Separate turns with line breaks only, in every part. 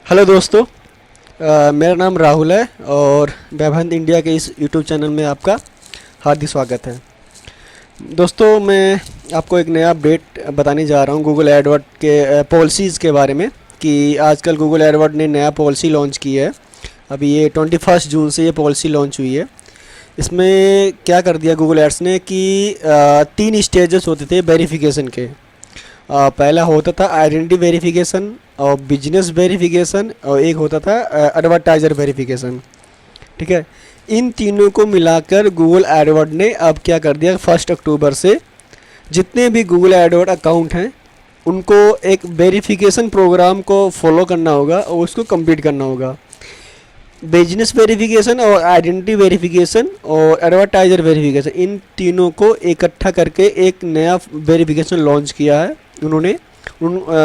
Hello दोस्तों। मेरा नाम राहुल है और वैभव इंडिया के इस यूट्यूब चैनल में आपका हार्दिक स्वागत है। दोस्तों, मैं आपको एक नया अपडेट बताने जा रहा हूँ गूगल एडवर्ड के पॉलिसीज़ के बारे में कि आजकल गूगल एडवर्ड ने नया पॉलिसी लॉन्च की है। अभी ये 21 जून से ये पॉलिसी लॉन्च हुई है। इसमें क्या कर दिया गूगल एड्स ने कि 3 स्टेजेस होते थे वेरिफिकेशन के। पहला होता था आइडेंटिटी वेरिफिकेशन और बिजनेस वेरिफिकेशन और एक होता था एडवर्टाइज़र वेरिफिकेशन। ठीक है, इन तीनों को मिलाकर गूगल एडवर्ड ने अब क्या कर दिया, 1 अक्टूबर से जितने भी गूगल एडवर्ड अकाउंट हैं उनको एक वेरिफिकेशन प्रोग्राम को फॉलो करना होगा और उसको कंप्लीट करना होगा। बिजनेस वेरिफिकेशन और आइडेंटिटी वेरिफिकेशन और एडवर्टाइज़र वेरिफिकेशन, इन तीनों को इकट्ठा करके एक नया वेरिफिकेशन लॉन्च किया है उन्होंने।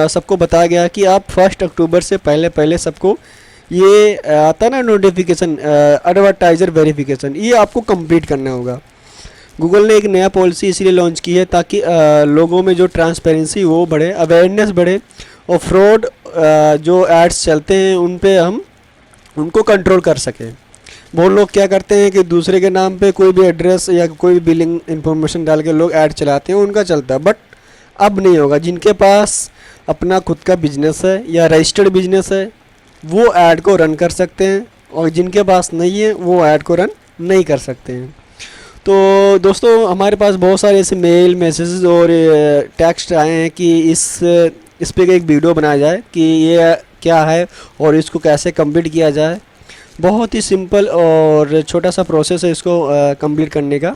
सबको बताया गया कि आप 1 अक्टूबर से पहले पहले सबको ये आता ना नोटिफिकेशन एडवर्टाइज़र वेरिफिकेशन, ये आपको कंप्लीट करना होगा। गूगल ने एक नया पॉलिसी इसलिए लॉन्च की है ताकि लोगों में जो ट्रांसपेरेंसी वो बढ़े, अवेयरनेस बढ़े और फ्रॉड जो एड्स चलते हैं उन पे हम उनको कंट्रोल कर सकें। बहुत लोग क्या करते हैं कि दूसरे के नाम पे कोई भी एड्रेस या कोई भी बिलिंग इन्फॉर्मेशन डाल के लोग ऐड चलाते हैं, उनका चलता है। बट अब नहीं होगा। जिनके पास अपना खुद का बिजनेस है या रजिस्टर्ड बिजनेस है वो ऐड को रन कर सकते हैं और जिनके पास नहीं है वो ऐड को रन नहीं कर सकते हैं। तो दोस्तों, हमारे पास बहुत सारे ऐसे मेल मैसेजेस और टेक्स्ट आए हैं कि इस पे एक वीडियो बनाया जाए कि ये क्या है और इसको कैसे कंप्लीट किया जाए। बहुत ही सिंपल और छोटा सा प्रोसेस है इसको कंप्लीट करने का।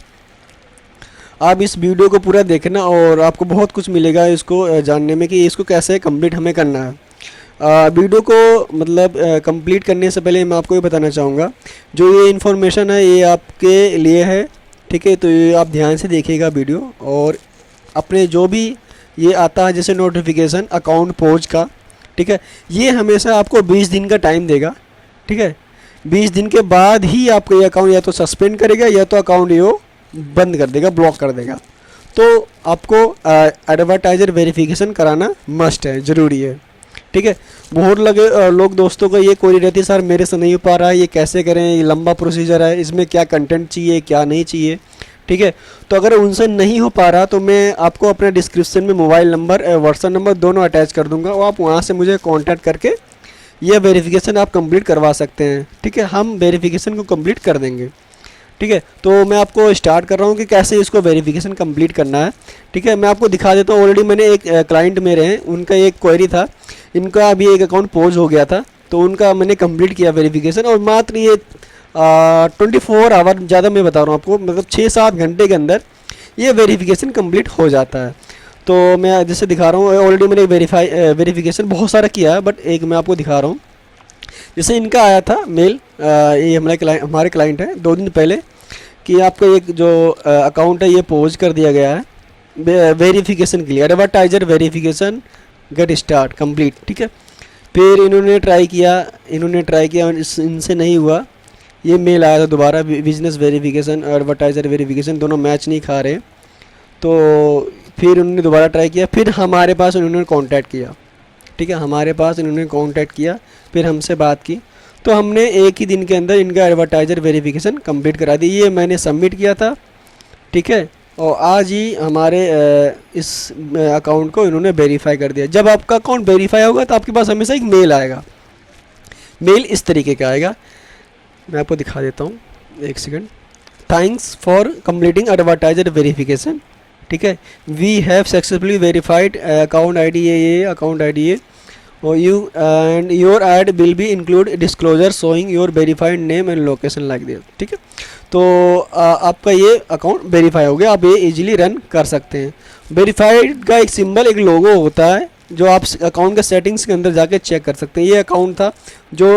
आप इस वीडियो को पूरा देखना और आपको बहुत कुछ मिलेगा इसको जानने में कि इसको कैसे कंप्लीट हमें करना है। वीडियो को मतलब कंप्लीट करने से पहले मैं आपको ये बताना चाहूँगा, जो ये इन्फॉर्मेशन है ये आपके लिए है। ठीक है, तो ये आप ध्यान से देखिएगा वीडियो और अपने जो भी ये आता है जैसे नोटिफिकेशन अकाउंट पोज का, ठीक है, ये हमेशा आपको 20 दिन का टाइम देगा। ठीक है, 20 दिन के बाद ही आपको ये अकाउंट या तो सस्पेंड करेगा या तो अकाउंट ये बंद कर देगा, ब्लॉक कर देगा। तो आपको एडवर्टाइज़र वेरिफिकेशन कराना मस्ट है, ज़रूरी है। ठीक है, बहुत लोग दोस्तों को ये क्वेरी रहती है, सर मेरे से नहीं हो पा रहा है, ये कैसे करें, ये लंबा प्रोसीजर है, इसमें क्या कंटेंट चाहिए क्या नहीं चाहिए। ठीक है, तो अगर उनसे नहीं हो पा रहा तो मैं आपको अपने डिस्क्रिप्शन में मोबाइल नंबर व्हाट्सएप नंबर दोनों अटैच कर दूंगा और आप वहाँ से मुझे कांटेक्ट करके ये वेरिफिकेशन आप कंप्लीट करवा सकते हैं। ठीक है, हम वेरिफिकेशन को कंप्लीट कर देंगे। ठीक है, तो मैं आपको स्टार्ट कर रहा हूँ कि कैसे इसको वेरिफिकेशन कंप्लीट करना है। ठीक है, मैं आपको दिखा देता हूँ। ऑलरेडी मैंने एक क्लाइंट मेरे हैं, उनका एक क्वेरी था, इनका अभी एक अकाउंट पोज हो गया था तो उनका मैंने कंप्लीट किया वेरिफिकेशन और मात्र ये 24 आवर, ज़्यादा मैं बता रहा हूँ आपको, मतलब 6-7 घंटे के अंदर ये वेरिफिकेशन कंप्लीट हो जाता है। तो मैं जैसे दिखा रहा हूँ, ऑलरेडी मैंने वेरिफिकेशन बहुत सारा किया है बट एक मैं आपको दिखा रहा हूँ। जैसे इनका आया था मेल, ये हमारे क्लाइंट है 2 दिन पहले, कि आपका एक जो अकाउंट है ये पोज कर दिया गया है वेरिफिकेशन के लिए, advertiser verification get start complete. ठीक है, फिर इन्होंने ट्राई किया इनसे नहीं हुआ, ये मेल आया था दोबारा, बिजनेस वेरिफिकेशन एडवर्टाइज़र वेरिफिकेशन दोनों मैच नहीं खा रहे। तो फिर उन्होंने दोबारा ट्राई किया, फिर हमारे पास उन्होंने कांटेक्ट किया। ठीक है, हमारे पास इन्होंने कांटेक्ट किया, फिर हमसे बात की, तो हमने एक ही दिन के अंदर इनका एडवर्टाइज़र वेरिफिकेशन कंप्लीट करा दी। ये मैंने सबमिट किया था। ठीक है, और आज ही हमारे इस अकाउंट को इन्होंने वेरीफाई कर दिया। जब आपका अकाउंट वेरीफाई होगा तो आपके पास हमेशा एक मेल आएगा। मेल इस तरीके का आएगा, मैं आपको दिखा देता हूँ, एक second. Thanks for completing advertiser verification. ठीक है, we have successfully verified account I D ये अकाउंट आई डी और you and your ad will be include disclosure showing your verified name and location like this. ठीक है, तो आपका ये account verify हो गया, आप ये इजीली रन कर सकते हैं। वेरीफाइड का एक सिंबल, एक लोगो होता है जो आप अकाउंट के सेटिंग्स के अंदर जाके चेक कर सकते हैं। ये अकाउंट था जो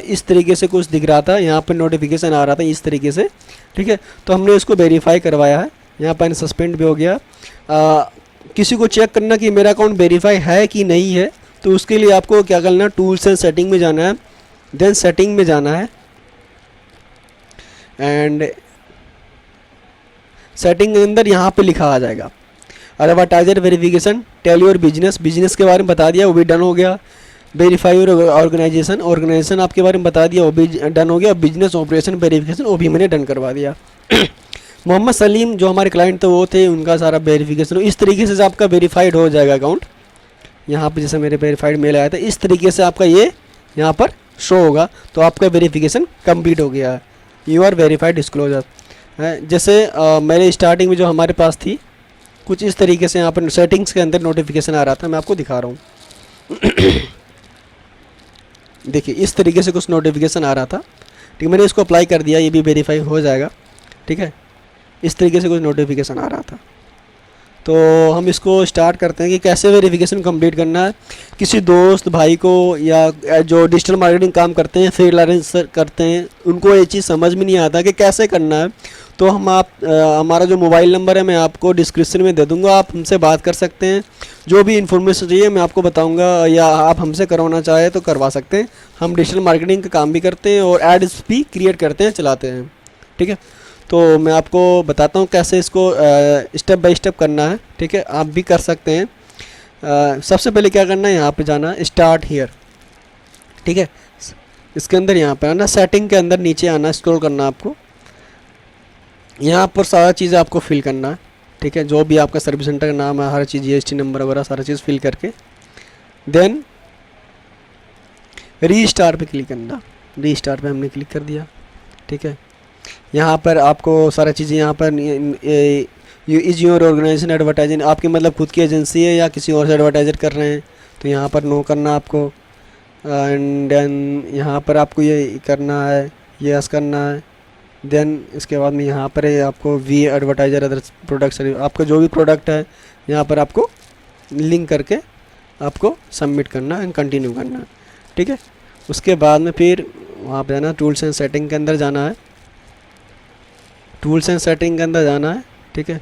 इस तरीके से कुछ दिख रहा था, यहाँ पर नोटिफिकेशन आ रहा था इस तरीके से। ठीक है, तो हमने इसको वेरीफाई करवाया है, यहाँ पर सस्पेंड भी हो गया। किसी को चेक करना कि मेरा अकाउंट वेरीफाई है कि नहीं है, तो उसके लिए आपको क्या करना है, टूल्स एंड सेटिंग में जाना है, देन सेटिंग में जाना है एंड सेटिंग के अंदर यहाँ पे लिखा आ जाएगा advertiser verification, tell your business के बारे में बता दिया, वो भी डन हो गया। वेरीफाई ऑर्गेनाइजेशन, ऑर्गेनाइजेशन आपके बारे में बता दिया, वो भी डन हो गया। बिजनेस ऑपरेशन वेरिफिकेशन वो भी मैंने डन करवा दिया। मोहम्मद सलीम जो हमारे क्लाइंट थे वो थे, उनका सारा वेरिफिकेशन इस तरीके से आपका वेरीफाइड हो जाएगा अकाउंट। यहाँ पे जैसे मेरे वेरीफाइड मेल आया था, इस तरीके से आपका ये यहाँ पर शो होगा, तो आपका वेरिफिकेशन कंप्लीट हो गया है। यू आर वेरीफाइड डिस्क्लोजर है। जैसे मेरे स्टार्टिंग में जो हमारे पास थी, कुछ इस तरीके से यहाँ पर सेटिंग्स के अंदर नोटिफिकेशन आ रहा था, मैं आपको दिखा रहा हूँ। देखिए इस तरीके से कुछ नोटिफिकेशन आ रहा था, ठीक है। मैंने इसको अप्लाई कर दिया, ये भी वेरीफाई हो जाएगा, ठीक है। इस तरीके से कुछ नोटिफिकेशन आ रहा था। तो हम इसको स्टार्ट करते हैं कि कैसे वेरिफिकेशन कंप्लीट करना है। किसी दोस्त भाई को या जो डिजिटल मार्केटिंग काम करते हैं, फ्रीलांसर करते हैं, उनको ये चीज़ समझ में नहीं आता कि कैसे करना है। तो हमारा जो मोबाइल नंबर है मैं आपको डिस्क्रिप्शन में दे दूँगा, आप हमसे बात कर सकते हैं। जो भी इन्फॉर्मेशन चाहिए मैं आपको बताऊँगा, या आप हमसे करवाना चाहे तो करवा सकते हैं। हम डिजिटल मार्केटिंग का काम भी करते हैं और एड्स भी क्रिएट करते हैं, चलाते हैं, ठीक है। तो मैं आपको बताता हूँ कैसे इसको स्टेप बाय स्टेप करना है, ठीक है। आप भी कर सकते हैं। सबसे पहले क्या करना है, यहाँ पे जाना है स्टार्ट हियर, ठीक है। इसके अंदर यहाँ पे आना, सेटिंग के अंदर नीचे आना, स्क्रॉल करना आपको। यहाँ पर सारा चीज़ आपको फिल करना है, ठीक है। जो भी आपका सर्विस सेंटर का नाम है, हर चीज़, जीएसटी नंबर वगैरह सारा चीज़ फिल करके देन रीस्टार्ट पे क्लिक करना। रीस्टार्ट पे हमने क्लिक कर दिया, ठीक है। यहाँ पर आपको सारा चीज़ें यहाँ पर इज योर ऑर्गेनाइजेशन एडवर्टाइजिंग, आपकी मतलब खुद की एजेंसी है या किसी और से एडवर्टाइजर कर रहे हैं, तो यहाँ पर नो करना आपको। एंड देन यहाँ पर आपको ये करना है, यस करना है। देन इसके बाद में यहाँ पर है आपको वी एडवर्टाइजर अदर प्रोडक्ट, आपका जो भी प्रोडक्ट है यहाँ पर आपको लिंक करके आपको सबमिट करना एंड कंटिन्यू करना, ठीक है। उसके बाद में फिर वहाँ पर जाना, टूल्स एंड सेटिंग के अंदर जाना है, टूल्स एंड सेटिंग के अंदर जाना है, ठीक है।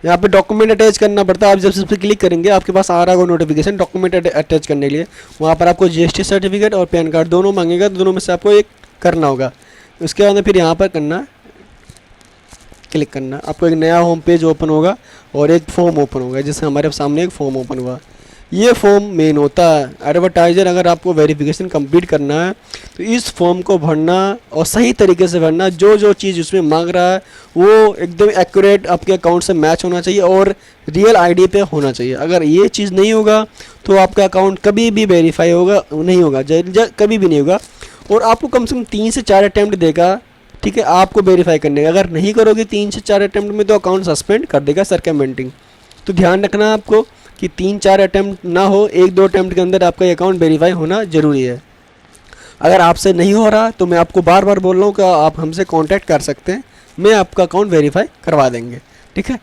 यहाँ पे डॉक्यूमेंट अटैच करना पड़ता है। आप जब इस पर क्लिक करेंगे आपके पास आ रहा होगा नोटिफिकेशन डॉक्यूमेंट अटैच करने के लिए। वहाँ पर आपको जीएसटी सर्टिफिकेट और पैन कार्ड दोनों मांगेगा, तो दोनों में से आपको एक करना होगा। उसके बाद में फिर यहाँ पर करना, क्लिक करना, आपको एक नया होम पेज ओपन होगा और एक फॉर्म ओपन होगा। जैसे हमारे सामने एक फॉर्म ओपन हुआ, ये फॉर्म मेन होता है। एडवर्टाइजर अगर आपको वेरिफिकेशन कंप्लीट करना है तो इस फॉर्म को भरना और सही तरीके से भरना। जो जो चीज़ उसमें मांग रहा है वो एकदम एक्यूरेट आपके अकाउंट से मैच होना चाहिए और रियल आईडी पे होना चाहिए। अगर ये चीज़ नहीं होगा तो आपका अकाउंट कभी भी वेरीफाई होगा नहीं होगा, कभी भी नहीं होगा। और आपको कम से कम 3 से 4 अटैम्प्ट देगा, ठीक है, आपको वेरीफाई करने का। अगर नहीं करोगे 3 से 4 अटैम्प्ट में तो अकाउंट सस्पेंड कर देगा सर्कमवेंटिंग। तो ध्यान रखना आपको कि 3-4 अटैम्प्ट ना हो, 1-2 अटैम्प्ट के अंदर आपका अकाउंट वेरीफाई होना ज़रूरी है। अगर आपसे नहीं हो रहा तो मैं आपको बार बार बोल रहा हूँ कि आप हमसे कांटेक्ट कर सकते हैं, मैं आपका अकाउंट वेरीफाई करवा देंगे, ठीक है।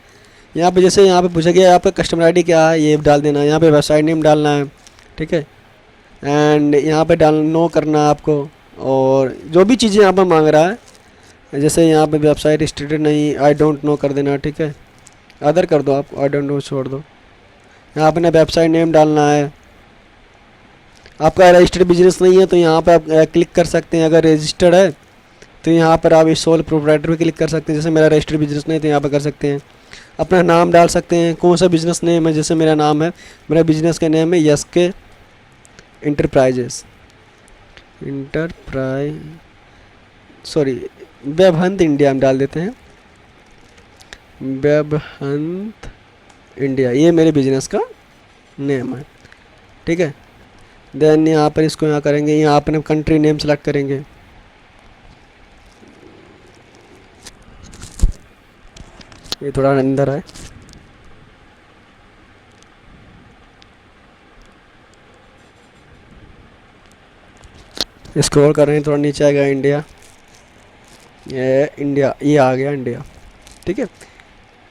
यहाँ पे जैसे यहाँ पे पूछा गया आपका कस्टमर आईडी क्या है, ये डाल देना। यहाँ पे वेबसाइट नेम डालना है, ठीक है। एंड यहाँ पे नो करना आपको। और जो भी चीज़ें यहाँ पर मांग रहा है, जैसे यहाँ पे वेबसाइट रिस्ट्रिक्टेड नहीं, आई डोंट नो कर देना, ठीक है। अदर कर दो, आप आई डोंट नो छोड़ दो। यहाँ अपना वेबसाइट नेम डालना है। आपका रजिस्टर्ड बिजनेस नहीं है तो यहाँ पे आप क्लिक कर सकते हैं। अगर रजिस्टर्ड है तो यहाँ पर आप इस सोल प्रोप्राइटर पे क्लिक कर सकते हैं। जैसे मेरा रजिस्टर्ड बिजनेस नहीं तो यहाँ पर कर सकते हैं। अपना नाम डाल सकते हैं, कौन सा बिजनेस नेम है। जैसे मेरा नाम है, मेरा बिजनेस का नेम है एसके इंटरप्राइजेस, वेबहंत इंडिया हम डाल देते हैं, वेबहंत इंडिया, ये मेरे बिजनेस का नेम है, ठीक है। देन यहाँ पर इसको यहाँ करेंगे, यहाँ अपने कंट्री नेम सेलेक्ट करेंगे। ये थोड़ा अंदर है, स्क्रॉल कर रहे हैं, थोड़ा नीचे आएगा इंडिया, ये इंडिया, ये आ गया इंडिया, ठीक है।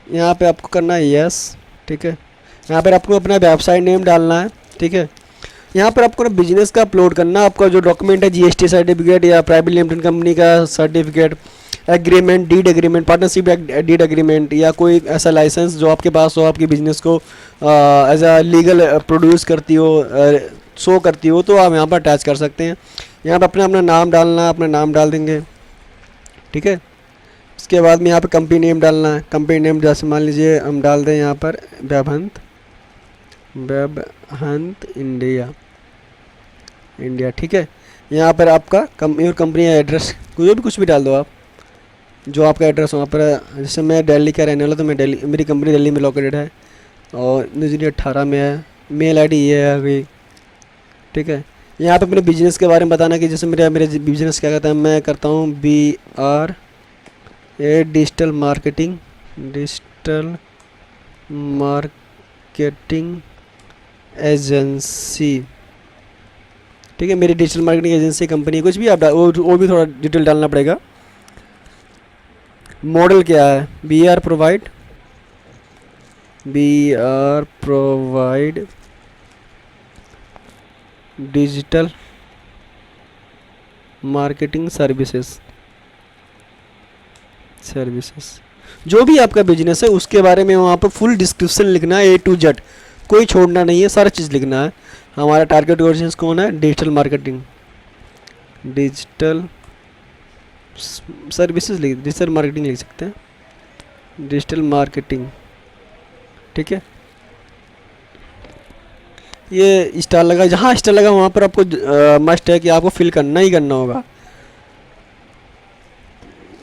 यहाँ पे आपको करना है यस, ठीक है। यहाँ पर आपको अपना वेबसाइट नेम डालना है, ठीक है। यहाँ पर आपको ना बिजनेस का अपलोड करना, आपका जो डॉक्यूमेंट है जीएसटी सर्टिफिकेट या प्राइवेट लिमिटेड कंपनी का certificate, agreement, deed agreement, partnership deed agreement, या कोई ऐसा लाइसेंस जो आपके पास हो, आपके बिजनेस को एज अ लीगल प्रोड्यूस करती हो, शो करती हो, तो आप यहाँ पर अटैच कर सकते हैं। यहाँ पर अपना नाम डालना, अपना नाम डाल देंगे, ठीक है। इसके बाद में यहाँ पर कंपनी नेम डालना है। कंपनी नेम जैसे मान लीजिए हम डाल दें यहाँ पर वेबहंत इंडिया, इंडिया, ठीक है। यहाँ पर आपका योर कंपनी एड्रेस कोई भी कुछ भी डाल दो आप, जो आपका एड्रेस वहाँ पर। जैसे मैं दिल्ली का रहने वाला, तो मैं दिल्ली, मेरी कंपनी दिल्ली में लोकेटेड है और न्यू दिल्ली 18 में है। मेल आईडी ये है अभी, ठीक है। यहाँ पे अपने बिजनेस के बारे में बताना कि जैसे मेरे मेरे बिजनेस क्या कहता है, मैं करता हूँ BR ए डिजिटल मार्केटिंग एजेंसी, ठीक है। मेरी डिजिटल मार्केटिंग एजेंसी कंपनी है, कुछ भी आप वो भी थोड़ा डिटेल डालना पड़ेगा। मॉडल क्या है, we are provide digital marketing services. जो भी आपका बिजनेस है उसके बारे में वहाँ पर फुल डिस्क्रिप्शन लिखना है, A to Z, कोई छोड़ना नहीं है, सारा चीज़ लिखना है। हमारा टारगेट ऑडियंस कौन है, digital marketing, digital services digital marketing लिख सकते हैं, डिजिटल मार्केटिंग, ठीक है। ये स्टार लगा, जहाँ स्टार लगा वहाँ पर आपको मस्ट है कि आपको फिल करना ही करना होगा।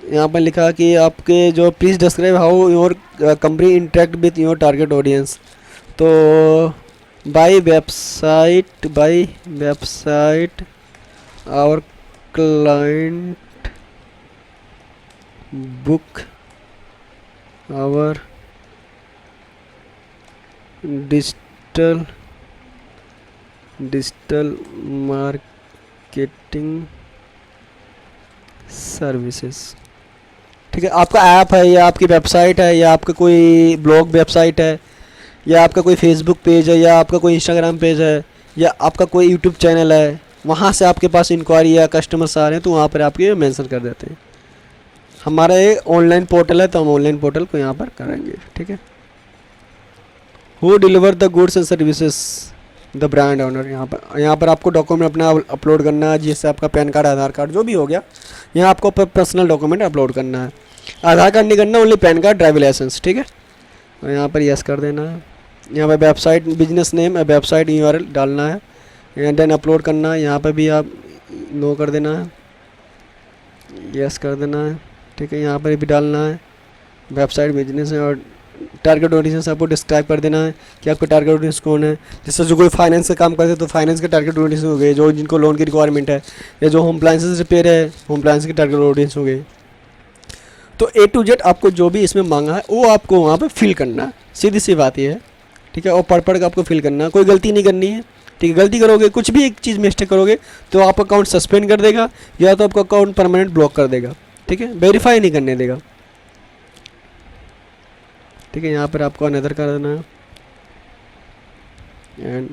यहाँ पर लिखा कि आपके जो please describe how your company interact with your target audience. तो by website our client book our digital marketing services, ठीक है। आपका ऐप है या आपकी वेबसाइट है या आपका कोई ब्लॉग वेबसाइट है या आपका कोई फेसबुक पेज है या आपका कोई इंस्टाग्राम पेज है या आपका कोई यूट्यूब चैनल है, वहाँ से आपके पास इंक्वायरी या कस्टमर्स आ रहे हैं तो वहाँ पर आपके मेंशन कर देते हैं। हमारा ये ऑनलाइन पोर्टल है तो हम ऑनलाइन पोर्टल को यहाँ पर करेंगे, ठीक है। Who deliver the goods and services, the brand owner. यहाँ पर आपको डॉक्यूमेंट अपना अपलोड करना है, जिससे आपका पैन कार्ड, आधार कार्ड जो भी हो गया। यहाँ आपको पर्सनल डॉक्यूमेंट अपलोड करना है, आधार कार्ड नहीं करना, only PAN card, driving licence, ठीक है। और यहाँ पर यस कर देना है। यहाँ पर website business name, website URL डालना है एंड देन अपलोड करना है। यहाँ पर भी आप नो कर देना है, यस कर देना है, ठीक है। यहाँ पर भी डालना है वेबसाइट बिजनेस है और टारगेट ऑडियंस आपको डिस्क्राइब कर देना है कि आपका टारगेट ऑडियंस कौन है। जैसे जो कोई फाइनेंस का काम करते हैं तो फाइनेंस के टारगेट ऑडियंस हो गए, जो जिनको लोन की रिक्वायरमेंट है, या जो होम अप्लायंसेस रिपेयर है, होम अप्लायंस के टारगेट ऑडियंस हो गए। तो A to Z आपको जो भी इसमें मांगा है वो आपको वहाँ पे फिल करना है, सीधी सी बात ये है, ठीक है। और पढ़ के आपको फिल करना है, कोई गलती नहीं करनी है, ठीक है। गलती करोगे, कुछ भी एक चीज़ मिस्टेक करोगे तो आपका अकाउंट सस्पेंड कर देगा या तो आपका अकाउंट परमानेंट ब्लॉक कर देगा, ठीक है। वेरीफाई नहीं करने देगा, ठीक है। यहाँ पर आपको अनदर कर देना है एंड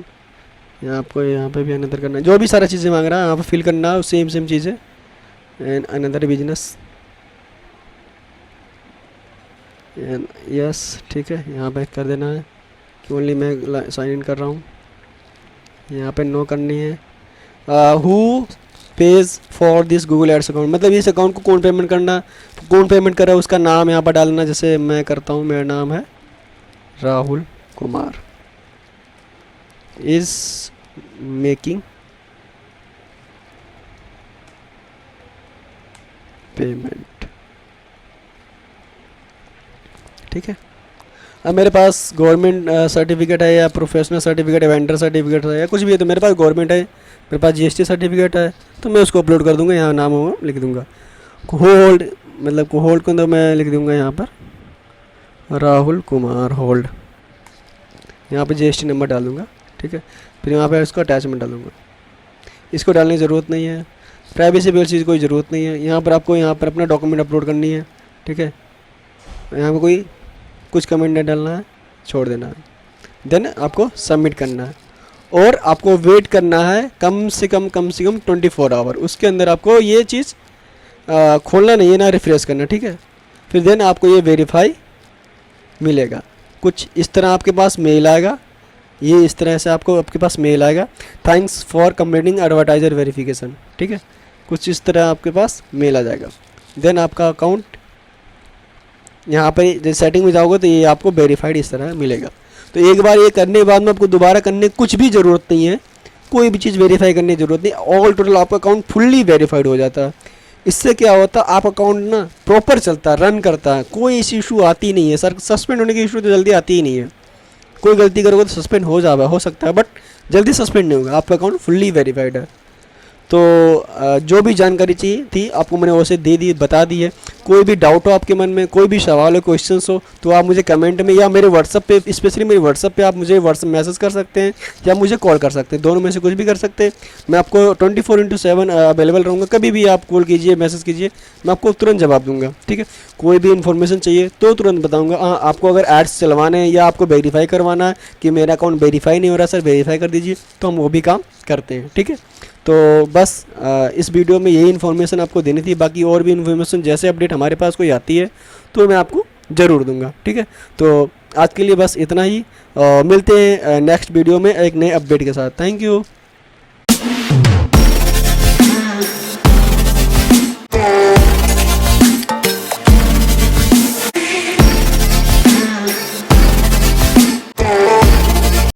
यहाँ पे भी अनदर करना है। जो भी सारा चीज़ें मांग रहा है यहाँ पर फिल करना है, सेम चीज़ें and another business and yes, ठीक है। यहाँ पे कर देना है कि ओनली मैं साइन इन कर रहा हूँ। यहाँ पे नो करनी है। Who pays for this Google ads account, मतलब इस अकाउंट को कौन पेमेंट करना, कौन पेमेंट कर रहा है उसका नाम यहाँ पर डालना। जैसे मैं करता हूँ, मेरा नाम है Rahul Kumar, is making payment, ठीक है। अब मेरे पास गवर्नमेंट सर्टिफिकेट है या प्रोफेशनल सर्टिफिकेट है, वेंडर सर्टिफिकेट है या कुछ भी है, तो मेरे पास गवर्नमेंट है, मेरे पास GST सर्टिफिकेट है, तो मैं उसको अपलोड कर दूंगा। यहाँ नाम हो लिख दूंगा, होल्ड, मतलब को होल्ड को तो मैं लिख दूंगा यहाँ पर राहुल कुमार होल्ड। यहाँ पे GST नंबर डाल दूंगा, ठीक है। फिर यहाँ पे इसको अटैचमेंट डालूंगा, इसको डालने की ज़रूरत नहीं है, प्राइवेसी बेस्ड चीज़ कोई ज़रूरत नहीं है। यहाँ पर आपको यहाँ पर अपना डॉक्यूमेंट अपलोड करनी है, ठीक है। यहाँ पर कोई कुछ कमेंट नहीं डालना है, छोड़ देना है, देन आपको सबमिट करना है और आपको वेट करना है कम से कम 24 आवर। उसके अंदर आपको ये चीज़ खोलना नहीं है ना रिफ्रेश करना, ठीक है। फिर देन आपको ये वेरीफाई मिलेगा। कुछ इस तरह आपके पास मेल आएगा, ये इस तरह से आपके पास मेल आएगा, thanks for completing advertiser verification, ठीक है। कुछ इस तरह आपके पास मेल आ जाएगा। देन आपका अकाउंट यहाँ पर जैसे सेटिंग में जाओगे तो ये आपको वेरीफाइड इस तरह मिलेगा। तो एक बार ये करने के बाद में आपको दोबारा करने की कुछ भी ज़रूरत नहीं है, कोई भी चीज़ वेरीफाई करने की ज़रूरत नहीं, ऑल टोटल आपका अकाउंट फुल्ली वेरीफाइड हो जाता है। इससे क्या होता है, आप अकाउंट ना प्रॉपर चलता है, रन करता है, कोई इसी इशू आती नहीं है। सर सस्पेंड होने की इशू तो जल्दी आती ही नहीं है। कोई गलती करोगे तो सस्पेंड हो सकता है, बट जल्दी सस्पेंड नहीं होगा, आपका अकाउंट फुल्ली वेरीफाइड है। तो जो भी जानकारी चाहिए थी आपको मैंने वैसे दे दी, बता दी है। कोई भी डाउट हो आपके मन में, कोई भी सवाल हो, क्वेश्चंस हो, तो आप मुझे कमेंट में या मेरे व्हाट्सअप पे, स्पेशली मेरे व्हाट्सअप पे आप मुझे व्हाट्सअप मैसेज कर सकते हैं या मुझे कॉल कर सकते हैं, दोनों में से कुछ भी कर सकते हैं। मैं आपको 24/7 अवेलेबल रहूँगा, कभी भी आप कॉल कीजिए, मैसेज कीजिए, मैं आपको तुरंत जवाब दूंगा। ठीक है, कोई भी इन्फॉर्मेशन चाहिए तो तुरंत बताऊँगा। हाँ, आपको अगर एड्स चलवाने हैं या आपको वेरीफाई करवाना है कि मेरा अकाउंट वेरीफाई नहीं हो रहा सर, वेरीफाई कर दीजिए, तो हम वो भी काम करते हैं। ठीक है, तो बस इस वीडियो में यही इन्फॉर्मेशन आपको देनी थी। बाकी और भी इन्फॉर्मेशन जैसे अपडेट हमारे पास कोई आती है तो मैं आपको ज़रूर दूंगा। ठीक है, तो आज के लिए बस इतना ही। मिलते हैं नेक्स्ट वीडियो में एक नए अपडेट के साथ। Thank you.